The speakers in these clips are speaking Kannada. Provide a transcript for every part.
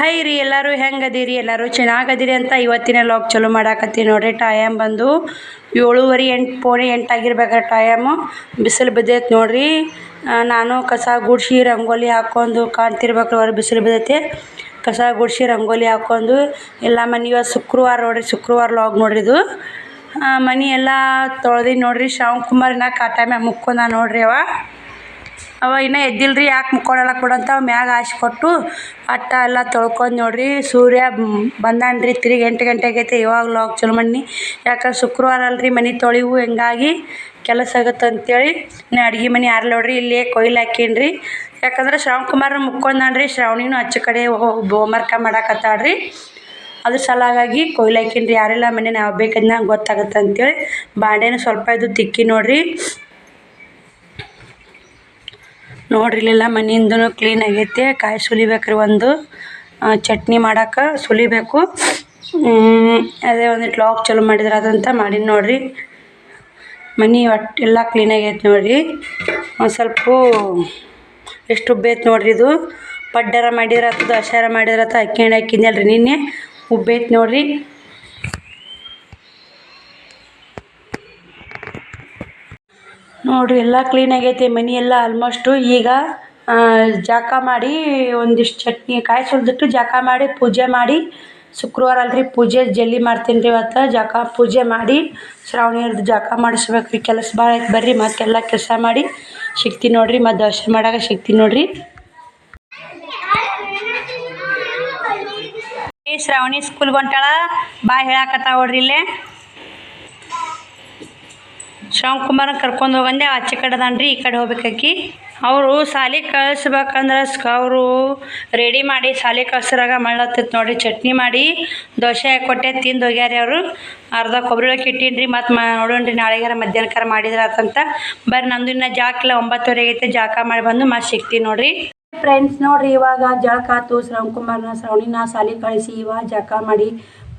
ಹಾಯ್ ರೀ, ಎಲ್ಲರೂ ಹೆಂಗದಿರಿ? ಎಲ್ಲರೂ ಚೆನ್ನಾಗದಿರಿ ಅಂತ ಇವತ್ತಿನ ಲಾಗ್ ಚಲೋ ಮಾಡಾಕತ್ತೀನಿ ನೋಡ್ರಿ. ಟೈಮ್ ಬಂದು 7:30 8 ಪೌಣೆ 8 ಆಗಿರ್ಬೇಕಾದ್ರೆ ಟೈಮು. ಬಿಸಿಲು ಬಿದ್ದೈತೆ ನೋಡ್ರಿ. ನಾನು ಕಸ ಗುಡಿಸಿ ರಂಗೋಲಿ ಹಾಕ್ಕೊಂಡು ಕಾಣ್ತಿರ್ಬೇಕು ಅವ್ರು. ಬಿಸಿಲು ಬಿದ್ದೈತೆ, ಕಸ ಗುಡಿಸಿ ರಂಗೋಲಿ ಹಾಕ್ಕೊಂಡು ಎಲ್ಲ ಮನೆ ಶುಕ್ರವಾರ ನೋಡ್ರಿ, ಶುಕ್ರವಾರ ಲಾಗ್ ನೋಡ್ರಿ ಇದು. ಮನೆ ಎಲ್ಲ ತೊಳೆದಿನಿ ನೋಡ್ರಿ. ಶ್ರಾವಣ್ ಆ ಟೈಮ್ಯಾಗ ಮುಕ್ಕೊಂಡ ನೋಡ್ರಿ. ಅವ ಇನ್ನೂ ಎದ್ದಿಲ್ರಿ, ಯಾಕೆ ಮುಕ್ಕೊಳ್ಳಲ್ಲ ಕೊಡಂತ ಅವ ಮ್ಯಾಗ ಆಸೆ ಕೊಟ್ಟು ಅಟ್ಟ ಎಲ್ಲ ತೊಳ್ಕೊಂಡು ನೋಡ್ರಿ. ಸೂರ್ಯ ಬಂದಾನ್ರಿ, ತಿರುಗಿ 8 ಗಂಟೆ ಆಗೈತೆ. ಇವಾಗ ಲಾಗ್ ಚಲೋ ಮಾಡಿ, ಯಾಕಂದ್ರೆ ಶುಕ್ರವಾರ ಅಲ್ರಿ ಮನೆ ತೊಳಿವು, ಹಿಂಗಾಗಿ ಕೆಲಸ ಆಗುತ್ತೆ ಅಂತೇಳಿ ನಾ ಅಡುಗೆ ಮನೆ ಯಾರು ನೋಡ್ರಿ ಇಲ್ಲೇ ಕೊಯ್ಲು ಹಾಕೀನಿ. ಯಾಕಂದ್ರೆ ಶ್ರಾವಣ್ ಮುಕ್ಕೊಂಡ್ರಿ. ಶ್ರಾವಣಿನೂ ಆಚೆ ಕಡೆ ಹೋಮ್ವರ್ಕ ಮಾಡಾಕತ್ತಾಳ್ರಿ. ಅದ್ರ ಸಲಾಗಾಗಿ ಕೊಯ್ಲು ಹಾಕೀನಿ. ಯಾರೆಲ್ಲ ಮನೆ ನಾವು ಬೇಕಂದ್ರೆ ಗೊತ್ತಾಗುತ್ತೆ ಅಂತೇಳಿ ಬಾಂಡೆನೂ ಸ್ವಲ್ಪ ಇದು ತಿಕ್ಕಿ ನೋಡ್ರಿ. ನೋಡ್ರಿ ಇಲ್ಲೆಲ್ಲ ಮನೆಯಿಂದನೂ ಕ್ಲೀನ್ ಆಗೈತೆ. ಕಾಯಿ ಸುಲಿಬೇಕ್ರಿ, ಒಂದು ಚಟ್ನಿ ಮಾಡೋಕೆ ಸುಲಿಬೇಕು. ಅದೇ ಒಂದಿಟ್ಟು ಲಾಗ್ ಚಲೋ ಮಾಡಿದ್ರೆ ಅದಂತ ಮಾಡೀನಿ ನೋಡ್ರಿ. ಮನೆ ಒಟ್ಟು ಎಲ್ಲ ಕ್ಲೀನ್ ಆಗೈತೆ ನೋಡ್ರಿ. ಒಂದು ಸ್ವಲ್ಪ ಎಷ್ಟು ಉಬ್ಬೈತೆ ನೋಡ್ರಿ. ಇದು ಪಡ್ಡರ ಮಾಡಿದ್ರತ್ತ, ದಶಾರ ಮಾಡಿದ್ರತ್ತ, ಹಾಕಿದ್ನಲ್ರಿ ನಿನ್ನೆ, ಉಬ್ಬೈತೆ ನೋಡ್ರಿ. ನೋಡ್ರಿ ಎಲ್ಲ ಕ್ಲೀನ್ ಆಗೈತೆ ಮನೆ ಎಲ್ಲ ಆಲ್ಮೋಸ್ಟು. ಈಗ ಜಳಕ ಮಾಡಿ ಒಂದಿಷ್ಟು ಚಟ್ನಿ ಕಾಯಿ ಸುಲಿದಿಟ್ಟು ಜಳಕ ಮಾಡಿ ಪೂಜೆ ಮಾಡಿ, ಶುಕ್ರವಾರ ಅಲ್ರಿ ಪೂಜೆ ಜಲ್ದಿ ಮಾಡ್ತೀನಿ ರೀ ಇವತ್ತು. ಜಳಕ ಪೂಜೆ ಮಾಡಿ ಶ್ರಾವಣಿಯರ್ದು ಜಳಕ ಮಾಡಿಸ್ಬೇಕು ರೀ. ಕೆಲಸ ಭಾಳ ಐತೆ, ಬರ್ರಿ ಮತ್ತೆಲ್ಲ ಕೆಲಸ ಮಾಡಿ ಸಿಗ್ತೀನಿ ನೋಡ್ರಿ. ಮತ್ತು ದರ್ಶನ ಮಾಡಾಕ ಸಿಗ್ತೀನಿ ನೋಡ್ರಿ. ಶ್ರಾವಣಿ ಸ್ಕೂಲ್ಗೆ ಹೊಂಟಾಳ, ಬಾಯ್ ಹೇಳಾಕತ್ತಾವ ನೋಡ್ರಿ. ಇಲ್ಲೇ ಶ್ರಾವಣ್ ಕರ್ಕೊಂಡು ಹೋಗಂದೆ, ಆಚೆ ಕಡೆ ಅದಾನ್ರಿ, ಈ ಕಡೆ ಹೋಗ್ಬೇಕಾಕಿ. ಅವರು ಶಾಲೆಗೆ ಕಳಿಸ್ಬೇಕಂದ್ರೆ ಅವರು ರೆಡಿ ಮಾಡಿ ಶಾಲೆಗೆ ಕಳ್ಸೋರಾಗ ಮಳ್ಳತ್ತೈತೆ ನೋಡ್ರಿ. ಚಟ್ನಿ ಮಾಡಿ ದೋಸೆ ಹಾಕ್ಕೊಟ್ಟೆ, ತಿಂದು ಹೋಗ್ಯಾರ ಅವರು. ಅರ್ಧ ಕೊಬ್ಬರಿ ಒಳಗೆ ಇಟ್ಟೀನಿ ರೀ. ಮತ್ತು ನೋಡೋಣ್ರಿ ನಾಳೆಗಾರ ಮಧ್ಯಾಹ್ನಕಾರ ಮಾಡಿದ್ರೆ ಆತಂತ. ಬರ್ರಿ, ನಮ್ದು ಇನ್ನೂ ಜಾಕಿಲ್ಲ, 9:30 ಆಗೈತೆ. ಜಾಕ ಮಾಡಿ ಬಂದು ಮತ್ತೆ ಸಿಗ್ತೀನಿ ನೋಡ್ರಿ. ಫ್ರೆಂಡ್ಸ್ ನೋಡ್ರಿ, ಇವಾಗ ಜಳಕ ಆತು. ಶ್ರಾವಣಿನ ಶಾಲೆಗೆ ಕಳಿಸಿ ಇವಾಗ ಜಳಕ ಮಾಡಿ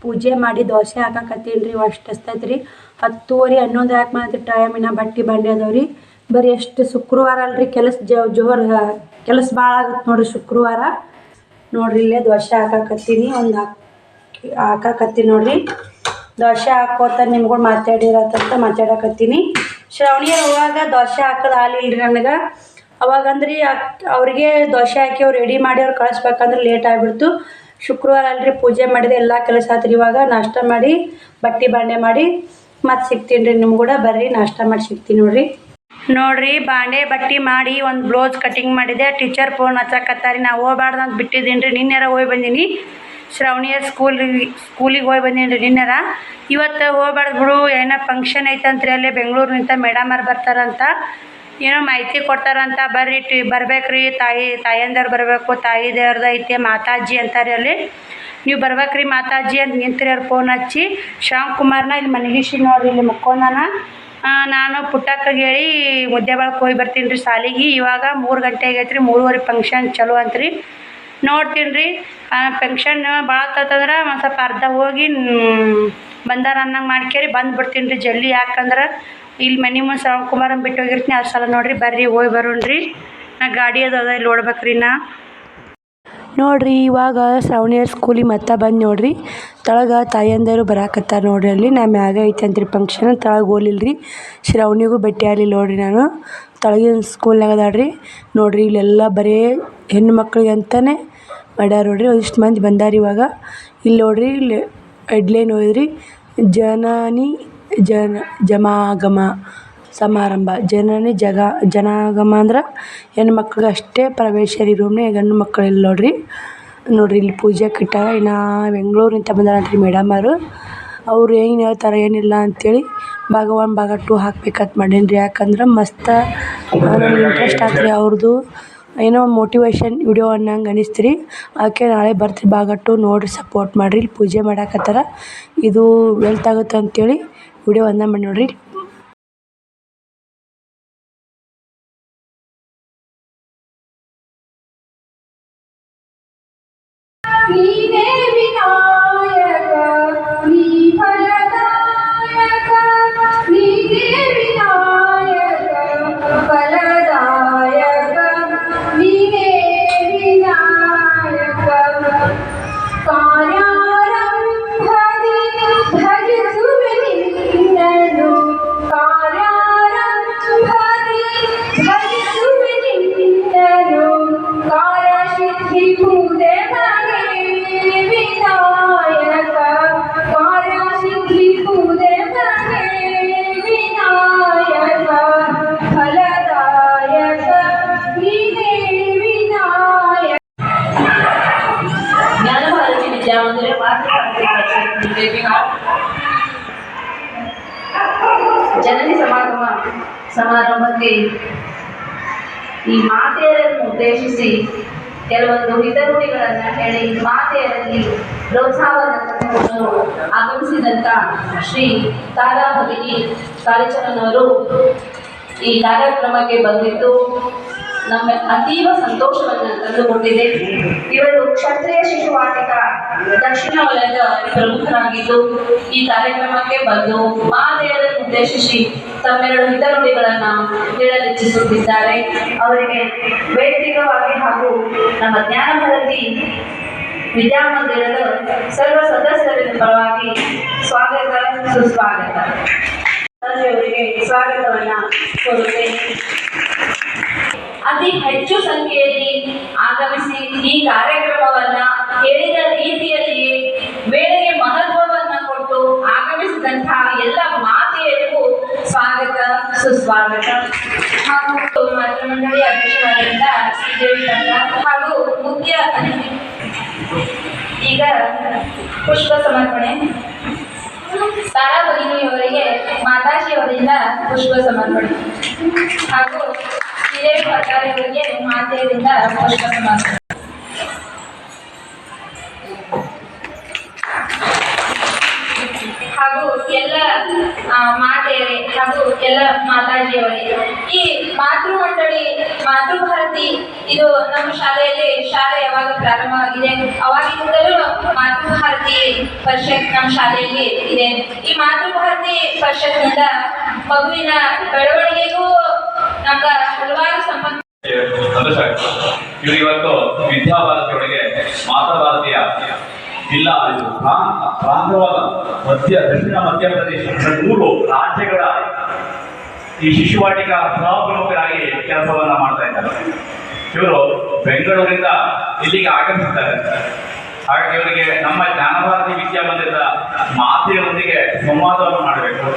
ಪೂಜೆ ಮಾಡಿ ದೋಸೆ ಹಾಕಕತ್ತೀನಿ ರೀ. ಅಷ್ಟು ಹಸ್ತೈತೆ ರೀ. 10:30 11 ಯಾಕೆ ಮಾಡ್ತೀವಿ ಟೈಮ್. ಇನ್ನು ಬಟ್ಟೆ ಬಂಡೆ ಅದಾವ್ರಿ. ಬರೀ ಎಷ್ಟು ಶುಕ್ರವಾರ ಅಲ್ರಿ ಕೆಲಸ ಜೋರು, ಕೆಲಸ ಭಾಳ ಆಗುತ್ತೆ ನೋಡ್ರಿ ಶುಕ್ರವಾರ. ನೋಡ್ರಿ ಇಲ್ಲೇ ದೋಸೆ ಹಾಕಕತ್ತೀನಿ, ಒಂದು ಹಾಕಕತ್ತೀನಿ ನೋಡ್ರಿ. ದೋಸೆ ಹಾಕೋತ ನಿಮ್ಗಳು ಮಾತಾಡಿರತ್ತಂತ ಮಾತಾಡಕತ್ತೀನಿ. ಶ್ರಾವಣಿಯರು ಹೋಗಾಗ ದೋಸೆ ಹಾಕೋದು ಹಾಲಿಲ್ರಿ ನನಗೆ. ಅವಾಗಂದ್ರಿ ಅವ್ರಿಗೆ ದೋಸೆ ಹಾಕಿ ಅವ್ರು ರೆಡಿ ಮಾಡಿ ಅವ್ರು ಕಳಿಸ್ಬೇಕಂದ್ರೆ ಲೇಟ್ ಆಗಿಬಿಡ್ತು. ಶುಕ್ರವಾರ ಅಲ್ರಿ ಪೂಜೆ ಮಾಡಿದೆ, ಎಲ್ಲ ಕೆಲಸ ಆತ್ರಿ. ಇವಾಗ ನಾಷ್ಟ ಮಾಡಿ ಬಟ್ಟೆ ಬಾಂಡೆ ಮಾಡಿ ಮತ್ತೆ ಸಿಗ್ತೀನಿ ರೀ. ನಿಮ್ಗೆ ಕೂಡ ಬರ್ರಿ, ನಾಷ್ಟ ಮಾಡಿ ಸಿಗ್ತೀನಿ ನೋಡ್ರಿ. ನೋಡ್ರಿ ಬಾಂಡೆ ಬಟ್ಟೆ ಮಾಡಿ ಒಂದು ಬ್ಲೌಸ್ ಕಟಿಂಗ್ ಮಾಡಿದೆ. ಟೀಚರ್ ಫೋನ್ ಹಚ್ಚಕತ್ತಾರಿ, ನಾ ಹೋಗ್ಬಾರ್ದು ಅಂತ ಬಿಟ್ಟಿದ್ದೀನಿ ರೀ. ನಿನ್ನೆರ ಹೋಗಿ ಬಂದೀನಿ. ಶ್ರಾವಣಿಯ ಸ್ಕೂಲಿಗೆ ಹೋಗಿ ಬಂದೀನಿ ರೀ ನಿನ್ನೆರ. ಇವತ್ತು ಹೋಗ್ಬಾರ್ದು ಬಿಡು, ಏನೋ ಫಂಕ್ಷನ್ ಐತಂತ್ರಿ ಅಲ್ಲೇ ಬೆಂಗಳೂರಿನಿಂದ ಮೇಡಮರು ಬರ್ತಾರಂತ, ಏನೋ ಮಾಹಿತಿ ಕೊಡ್ತಾರಂತ. ಬರ್ಬೇಕ್ರಿ. ತಾಯಂದಿರು ಬರಬೇಕು, ತಾಯಿದೇವ್ರದ್ದು ಐತೆ ಮಾತಾಜಿ ಅಂತಾರೆ ಅಲ್ಲಿ. ನೀವು ಬರ್ಬೇಕ್ರಿ ಮಾತಾಜಿ ಅಂತ ನಿಂತ್ರಿ ಅವ್ರು ಫೋನ್ ಹಚ್ಚಿ. ಶ್ರಾವಣ್ ಇಲ್ಲಿ ಮನೆಗಿಸಿ ನೋಡ್ರಿ, ಇಲ್ಲಿ ಮುಕ್ಕೊಂಡಾನ. ನಾನು ಪುಟ್ಟಕ್ಕಗೆ ಹೇಳಿ ಮುದ್ದೆ ಬಳಕೆ ಹೋಗಿ ಬರ್ತೀನಿ ರೀ ಶಾಲೆಗೆ. ಇವಾಗ 3 ಗಂಟೆ ಆಗೈತೆ ರೀ. 3:30 ಫಂಕ್ಷನ್ ಚಲೋ ಅಂತ್ರಿ. ನೋಡ್ತೀನಿ ರೀ. ಫಂಕ್ಷನ್ ಭಾಳ ತತ್ತಂದ್ರೆ ಒಂದು ಸ್ವಲ್ಪ ಅರ್ಧ ಹೋಗಿ ಬಂದಾರ ಅನ್ನಂಗೆ ಮಾಡ್ಕೇರಿ ಬಂದುಬಿಡ್ತೀನಿ ರೀ ಜಲ್ದಿ. ಯಾಕಂದ್ರೆ ಇಲ್ಲಿ ಮನೆ ಮುಂದೆ ಶ್ರಾವಣ್ ಬಿಟ್ಟು ಹೋಗಿರ್ತೀನಿ. ಅಷ್ಟು ಸಲ ನೋಡ್ರಿ, ಬರ್ರಿ ಹೋಗಿ ಬರೋಣ್ರಿ. ನಾ ಗಾಡಿ ಅದ ಇಲ್ಲಿ ನೋಡ್ಬೇಕ್ರಿ. ನೋಡ್ರಿ ಇವಾಗ ಶ್ರಾವಣಿಯರ್ ಸ್ಕೂಲಿಗೆ ಮತ್ತೆ ಬಂದು ನೋಡ್ರಿ. ತಳಗ ತಾಯಂದಿರು ಬರಾಕತ್ತಾರ ನೋಡ್ರಿ. ಅಲ್ಲಿ ನಾ ಮ್ಯಾಗ ಐತೆ ಅಂತ್ರಿ ಫಂಕ್ಷನ್, ತಳಗೆ ಹೋಲಿಲ್ರಿ. ಶ್ರಾವಣಿಗೂ ಭೇಟಿ ಆಗಲಿಲ್ಲ ನೋಡ್ರಿ ನಾನು. ತಳಗಿನ ಸ್ಕೂಲ್ನಾಗ ಅದಾಳ್ರಿ. ನೋಡ್ರಿ ಇಲ್ಲೆಲ್ಲ ಬರೀ ಹೆಣ್ಣು ಮಕ್ಳಿಗೆ ಅಂತಲೇ ಮಾಡ್ಯಾರ ನೋಡ್ರಿ. ಒಂದಿಷ್ಟು ಮಂದಿ ಬಂದಾರ ಇವಾಗ. ಇಲ್ಲಿ ನೋಡ್ರಿ, ಇಲ್ಲಿ ಹೆಡ್ಲೈನ್ ಹೋದ್ರಿ, ಜನನಿ ಜಮಾಗಮ ಸಮಾರಂಭ. ಜನಾಗಮ ಅಂದ್ರೆ ಹೆಣ್ಣು ಮಕ್ಳಿಗೆ ಅಷ್ಟೇ ಪ್ರವೇಶ ರೀ ರೂಮ್ನೇ, ಗಂಡು ಮಕ್ಕಳಿಲ್ಲ ನೋಡ್ರಿ. ನೋಡ್ರಿ ಇಲ್ಲಿ ಪೂಜೆ ಇಟ್ಟಾರ. ಇನ್ನು ಬೆಂಗಳೂರಿಂದ ಬಂದಾರಂತ್ರಿ ಮೇಡಮರು. ಅವ್ರು ಏನು ಹೇಳ್ತಾರೆ ಏನಿಲ್ಲ ಅಂಥೇಳಿ ಭಾಗ 1 ಭಾಗ 2 ಹಾಕ್ಬೇಕಂತ ಮಾಡೀನಿ ರೀ. ಯಾಕಂದ್ರೆ ಮಸ್ತ್ ನನಗೆ ಇಂಟ್ರೆಸ್ಟ್ ಆಗ್ತದೆ ಅವ್ರದ್ದು. ಏನೋ ಮೋಟಿವೇಶನ್ ವಿಡಿಯೋ ಅನ್ನಂಗೆ ಅನಿಸ್ತೀರಿ. ಅದಕ್ಕೆ ನಾಳೆ ಬರ್ತೀರಿ ಭಾಗ 2 ನೋಡಿರಿ, ಸಪೋರ್ಟ್ ಮಾಡಿರಿ. ಇಲ್ಲಿ ಪೂಜೆ ಮಾಡಾಕತ್ತಾರ. ಇದು ವೆಲ್ತ್ ಆಗುತ್ತೆ ಅಂಥೇಳಿ ವಿಡಿಯೋ ಮಾಡಿ ನೋಡ್ರಿ. ನೀನೇ ವಿನಾಯಕ, ನೀ ಫಲದಾಯಕ, ನೀನೇ ವಿನಾಯಕ ಫಲದಾಯಕ, ನೀನೇ ವಿನಾಯಕ ದೇವನೇ ವಿನಾಯಕ ಕಾರ್ಯಸಿದ್ಧಿಗೂ ದೇವನೇ ವಿನಾಯಕ ಫಲದಾಯಕ ನೀನೇ ವಿನಾಯಕ. ಜ್ಞಾನಭಾರತಿ ವಿದ್ಯಾವಂತರೇ ಜನನಿ ಸಮಾರಂಭಕ್ಕೆ ಈ ಮಾತೆಯರನ್ನು ಉದ್ದೇಶಿಸಿ ಕೆಲವೊಂದು ಹಿತನುಡಿಗಳನ್ನು ಹೇಳಿ ಮಾತೆಯರಲ್ಲಿ ಪ್ರೋತ್ಸಾಹವನ್ನು ಆಗಮಿಸಿದಂಥ ಶ್ರೀ ತಾರಾ ಭಗಿನಿ ಕಾಳಿಚರನವರು ಈ ಕಾರ್ಯಕ್ರಮಕ್ಕೆ ಬಂದಿದ್ದು ನಮ್ಮ ಅತೀವ ಸಂತೋಷವನ್ನು ತಂದುಕೊಟ್ಟಿದೆ. ಇವರು ಕ್ಷತ್ರಿಯ ಶಿಶುವಾಟಿಕ ದಕ್ಷಿಣ ವಲಯದ ಪ್ರಮುಖರಾಗಿದ್ದು ಈ ಕಾರ್ಯಕ್ರಮಕ್ಕೆ ಬಂದು ಮಾತೆಯರನ್ನು ಉದ್ದೇಶಿಸಿ ತಮ್ಮೆರಡು ಹಿತನುಡಿಗಳನ್ನು ಹೇಳಲಿಚ್ಛಿಸುತ್ತಿದ್ದಾರೆ. ಅವರಿಗೆ ವೈಯಕ್ತಿಕವಾಗಿ ಹಾಗೂ ನಮ್ಮ ಜ್ಞಾನಭಾರತಿ ವಿದ್ಯಾಮಂದಿರದ ಸರ್ವ ಸದಸ್ಯರ ಪರವಾಗಿ ಸ್ವಾಗತ ಸುಸ್ವಾಗತ. ಅವರಿಗೆ ಸ್ವಾಗತವನ್ನ ಕೋರುತ್ತೇನೆ. ಅತಿ ಹೆಚ್ಚು ಸಂಖ್ಯೆಯಲ್ಲಿ ಆಗಮಿಸಿ ಈ ಕಾರ್ಯಕ್ರಮವನ್ನ ಹೇಳಿದ ರೀತಿಯಲ್ಲಿಯೇ ವೇಳೆಗೆ ಮಹತ್ವವನ್ನ ಕೊಟ್ಟು ಆಗಮಿಸಿದಂತಹ ಎಲ್ಲ ಮಾತೆಯರಿಗೂ ಸ್ವಾಗತ ಸುಸ್ವಾಗತ. ಹಾಗೂ ಮಾತೃ ಮಂಡಳಿ ಅಧ್ಯಕ್ಷರಾದಂಥ ಶ್ರೀದೇವಿ ಹಾಗೂ ಮುಖ್ಯ ಈಗ ಪುಷ್ಪ ಸಮರ್ಪಣೆ. ತಾರಾ ಭಗಿನಿಯವರಿಗೆ ಮಾತಾಜಿಯವರಿಂದ ಪುಷ್ಪ ಸಮರ್ಪಣೆ ಹಾಗೂ ಶ್ರೀದೇವಿ ಭಟ್ಟಾರಿಯವರಿಗೆ ಮಾತೆಯರಿಂದ ಪುಷ್ಪ ಸಮರ್ಪಣೆ. ಹಾಗೂ ಎಲ್ಲ ಮಾತೆಯರೇ ಹಾಗೂ ಎಲ್ಲ ಮಾತಾಜಿಯವರೇ, ಈ ಮಾತೃ ಮಂಡಳಿ ಮಾತೃಭಾರತಿ ಇದು ನಮ್ಮ ಶಾಲೆಯಲ್ಲಿ ಶಾಲೆ ಯಾವಾಗ ಪ್ರಾರಂಭವಾಗಿದೆ ಅವಾಗಿಂದಲೂ ಮಾತೃಭಾರತಿ ಪರಿಷತ್ ನಮ್ಮ ಶಾಲೆಯಲ್ಲಿ ಇದೆ. ಈ ಮಾತೃಭಾರತಿ ಪರಿಷತ್ನಿಂದ ಮಗುವಿನ ಬೆಳವಣಿಗೆಗೂ ನಮ್ಮ ಹಲವಾರು ಸಂಬಂಧ ಸಂತೋಷ ಆಗುತ್ತೆ. ಇವರು ಇವತ್ತು ವಿದ್ಯಾಭಾರತಿಯೊಳಗೆ ಮಾತೃಭಾರತೀಯ ಜಿಲ್ಲಾ ಇದು ಪ್ರಾಂತವಾದ ದಕ್ಷಿಣ ಮಧ್ಯಪ್ರದೇಶ 3 ರಾಜ್ಯಗಳ ಈ ಶಿಶುವಾಟಿಕಾ ಸಹಪ್ರಮುಖರಾಗಿ ಕೆಲಸವನ್ನ ಮಾಡ್ತಾ ಇದ್ದಾರೆ. ಇವರು ಬೆಂಗಳೂರಿಂದ ಇಲ್ಲಿಗೆ ಆಗಮಿಸಿದ್ದಾರೆ. ಹಾಗಾಗಿ ಇವರಿಗೆ ನಮ್ಮ ಜ್ಞಾನಭಾರತಿ ವಿದ್ಯಾಮಂದಿರದ ಮಾತೆಯರೊಂದಿಗೆ ಸಂವಾದವನ್ನು ಮಾಡಬೇಕು,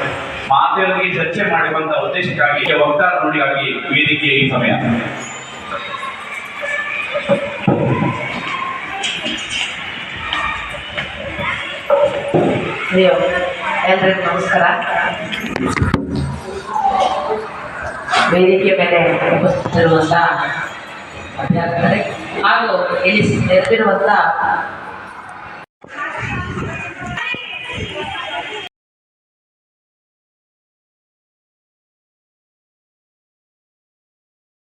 ಮಾತೆಯರೊಂದಿಗೆ ಚರ್ಚೆ ಮಾಡಬೇಕಂತ ಉದ್ದೇಶಕ್ಕಾಗಿ ವಕ್ತಾರ ನುಡಿಗಾಗಿ ವೇದಿಕೆ ಈ ಸಮಯ. ಎಲ್ರಿಗೂ ನಮಸ್ಕಾರ. ವೇದಿಕೆ ಮೇಲೆ ಉಪಸ್ಥಿತರಿರುವಂಥ ಅಧ್ಯಾಪಕರೇ ಹಾಗೂ ಇಲ್ಲಿ ನೆರೆದಿರುವಂಥ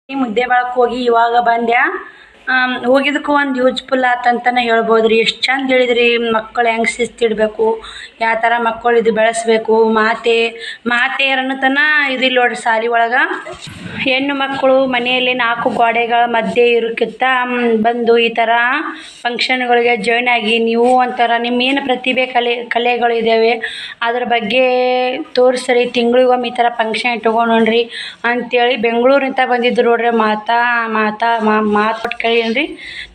ಮುದ್ದೇಬಿಹಾಳಕ್ಕೆ ಹೋಗಿ ಇವಾಗ ಬಂದ್ಯಾ. ಹೋಗಿದ್ದಕ್ಕೂ ಒಂದು ಯೂಸ್ಫುಲ್ ಆತಂತನೇ ಹೇಳ್ಬೋದು ರೀ. ಎಷ್ಟು ಚಂದ ಹೇಳಿದ್ರಿ, ಮಕ್ಕಳು ಹೆಂಗೆ ಶಿಸ್ತಿಡಬೇಕು, ಯಾವ ಥರ ಮಕ್ಕಳು ಇದು ಬೆಳೆಸ್ಬೇಕು, ಮಾತೆಯರನ್ನು ತನ ಇದಿಲ್ಲ ನೋಡ್ರಿ. ಶಾಲೆ ಒಳಗೆ ಹೆಣ್ಣು ಮಕ್ಕಳು ಮನೆಯಲ್ಲಿ 4 ಗೋಡೆಗಳ ಮಧ್ಯೆ ಇರೋಕ್ಕಿಂತ ಬಂದು ಈ ಥರ ಫಂಕ್ಷನ್ಗಳಿಗೆ ಜಾಯ್ನ್ ಆಗಿ ನೀವು ಒಂಥರ ನಿಮ್ಮೇನು ಪ್ರತಿಭೆ ಕಲೆಗಳು ಇದ್ದಾವೆ ಅದ್ರ ಬಗ್ಗೆ ತೋರಿಸ್ರಿ. ತಿಂಗಳಿಗೊಮ್ಮೆ ಈ ಥರ ಫಂಕ್ಷನ್ ಇಟ್ಕೊಂಡ್ರಿ ಅಂಥೇಳಿ ಬೆಂಗಳೂರಿಂದ ಬಂದಿದ್ರು ನೋಡ್ರಿ. ಮಾತು ಕೊಟ್ಟು ಕೇಳೀನಿ.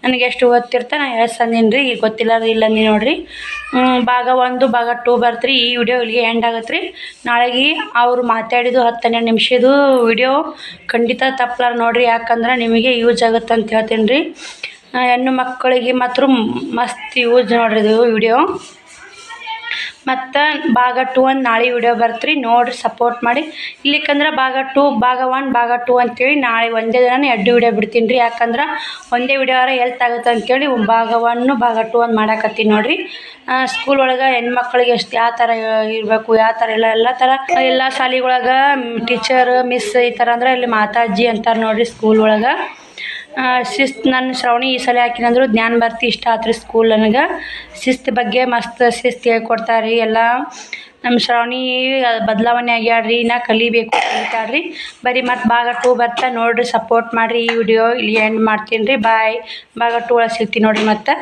ನನಗೆ ಎಷ್ಟು ಗೊತ್ತಿರ್ತ ನಾನು ಹೇಳ್ಸಂದೀನಿ ರೀ. ಈಗ ಗೊತ್ತಿಲ್ಲ ಅಂದಿ ನೋಡ್ರಿ. ಭಾಗ 1 ಭಾಗ 2 ಬರ್ತ್ರಿ. ಈ ವಿಡಿಯೋ ಇಲ್ಲಿಗೆ ಎಂಡ್ ಆಗತ್ತೆ ರೀ. ನಾಳೆಗೆ ಅವ್ರು ಮಾತಾಡಿದ್ದು 10-12 ನಿಮಿಷದ್ದು ವಿಡಿಯೋ ಖಂಡಿತ ತಪ್ಪಲಾರ ನೋಡ್ರಿ. ಯಾಕಂದ್ರೆ ನಿಮಗೆ ಯೂಸ್ ಆಗುತ್ತೆ ಅಂತ ಹೇಳ್ತೀನಿ ರೀ. ಹೆಣ್ಣು ಮಕ್ಕಳಿಗೆ ಮಾತ್ರ ಮಸ್ತ್ ಯೂಸ್ ನೋಡ್ರಿ ಇದು ವಿಡಿಯೋ. ಮತ್ತು ಭಾಗ 2 ಅಂತ ನಾಳೆ ವಿಡಿಯೋ ಬರ್ತ್ರಿ, ನೋಡಿ ಸಪೋರ್ಟ್ ಮಾಡಿ. ಇಲ್ಲಿಕಂದ್ರೆ ಭಾಗ 1 ಭಾಗ 2 ಅಂತೇಳಿ ನಾಳೆ ಒಂದೇ ದಿನ 2 ವಿಡಿಯೋ ಬಿಡ್ತೀನಿ ರೀ. ಯಾಕಂದ್ರೆ ಒಂದೇ ವಿಡಿಯೋ ಹೆಲ್ತ್ ಆಗುತ್ತೆ ಅಂತೇಳಿ ಭಾಗ 1 ಭಾಗ 2 ಅಂತ ಮಾಡಾಕತ್ತೀನಿ ನೋಡಿರಿ. ಸ್ಕೂಲ್ ಒಳಗೆ ಹೆಣ್ಮಕ್ಳಿಗೆ ಎಷ್ಟು ಯಾವ ಥರ ಇರಬೇಕು, ಯಾವ ಥರ ಎಲ್ಲ ಥರ ಎಲ್ಲ ಶಾಲೆಗೊಳಗೆ ಟೀಚರ್ ಮಿಸ್ ಈ ಥರ ಅಂದ್ರೆ ಇಲ್ಲಿ ಮಾತಾಜಿ ಅಂತಾರೆ ನೋಡಿರಿ ಸ್ಕೂಲ್ ಒಳಗೆ. ಶಿಸ್ತು ನನ್ನ ಶ್ರವಣಿ ಈ ಸಲ ಹಾಕಿನಂದ್ರು ಜ್ಞಾನ ಭಾರತಿ ಇಷ್ಟ ಆತ್ರಿ. ಸ್ಕೂಲ್ ನನಗೆ ಶಿಸ್ತು ಬಗ್ಗೆ ಮಸ್ತ್ ಶಿಸ್ತು ಹೇಳ್ಕೊಡ್ತಾರೆ ರೀ. ಎಲ್ಲ ನಮ್ಮ ಶ್ರವಣಿ ಬದಲಾವಣೆ ಆಗ್ಯಾಡ್ರಿ, ನಾ ಕಲಿಬೇಕು ಕಲಿತಾಡ್ರಿ. ಬರೀ ಮತ್ತು ಭಾಗ 2 ಬರ್ತಾ ನೋಡಿರಿ, ಸಪೋರ್ಟ್ ಮಾಡಿರಿ. ಈ ವಿಡಿಯೋ ಇಲ್ಲಿ ಎಂಡ್ ಮಾಡ್ತೀನಿ ರೀ. ಬಾಯ್. ಭಾಗ 2 ಒಳಗೆ ಸಿಗ್ತೀನಿ ನೋಡಿರಿ ಮತ್ತೆ.